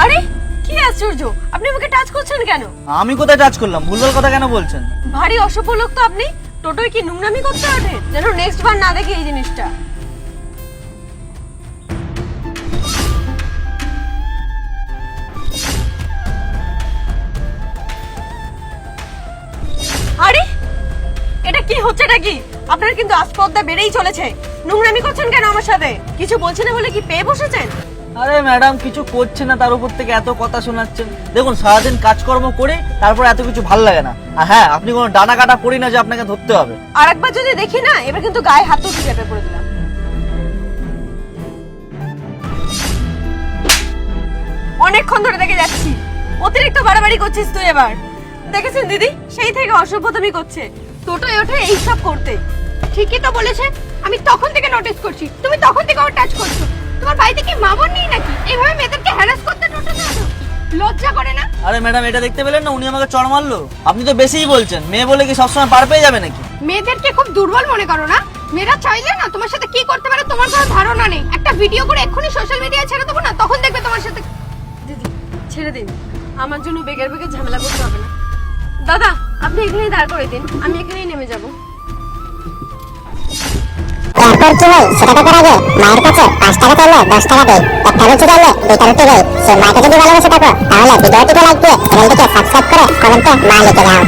আরে কি আশ্চর্য, আপনি আমাকে টাচ করছেন কেন? আমি কোথায় টাচ করলাম? ভুলভাল কথা কেন বলছেন? ভারী অসভ্য লোক তো আপনি। টোটোয় কি নোংরামি করতে ওঠে? যেন নেক্সট বার না দেখি এই জিনিসটা। আরে এটা কি হচ্ছেটা কি? আপনার কিন্তু আস্পর্ধা বেড়েই চলেছে। নোংরামি করছেন কেন আমার সাথে? কিছু বলছেন না বলে কি পেয়ে বসেছেন? আরে ম্যাডাম, কিছু করছে না তার উপর থেকে এত কথা শোনাচ্ছেন। দেখুন, সারাদিন কাজকর্ম করে তারপর এত কিছু ভাল লাগে না। আর হ্যাঁ, আপনি কোনো ডানা কাটা পড়ি না যে আপনাকে ধরতে হবে। আর একবার যদি দেখি না, এবার কিন্তু গায়ে হাত তুলে চেপে পড়ে দিলাম। অনেকক্ষণ ধরে দেখে যাচ্ছি, অতিরিক্ত বাড়াবাড়ি করছিস তুই এবার। দেখেছেন দিদি, সেই থেকে অসভ্যতামি করছে, টোটোয় ওঠে এইসব করতে। ঠিকই তো বলেছে, আমি তখন থেকে নোটিস করছি, তুমি তখন থেকে ওর টাচ করছো। তোমার বাড়িতে কি মা বোন নেই নাকি? এইভাবে মেয়েদেরকে হ্যারাস করতে টোটোতে আসো? লজ্জা করে না? আরে ম্যাডাম, এটা দেখতে পেলেন না, উনি আমাকে চড় মারলো। আপনি তো বেশিই বলছেন। মেয়ে বলে কি সবসময় পার পেয়ে যাবে নাকি? মেয়েদেরকে খুব দুর্বল মনে করো না? মেয়েরা চাইলে না তোমার সাথে কি করতে পারে তোমার কোনো ধারণা নেই। একটা ভিডিও করে এক্ষুনি সোশ্যাল মিডিয়ায় ছেড়ে দেবো না, তখন দেখবে তোমার সাথে। দিদি ছেড়ে দিন, আমার জন্য বেগের বেগে ঝামেলা করতে হবে না। দাদা আপনি এখানেই দাঁড় করে দিন, আমি এখানেই নেমে যাব। এরপর কি হয় সেটা দেখার আগে মায়ের কাছে 5 টাকা চাইলে 10 টাকা দেয়, একটা রুটি চাইলে 2টা রুটি দেয়। সে মাকে যদি ভালোবেসে থাকো তাহলে ভিডিওটিকে লাইক দিয়ে চ্যানেলটিকে সাবস্ক্রাইব করে কমেন্টে মা লিখে দাও।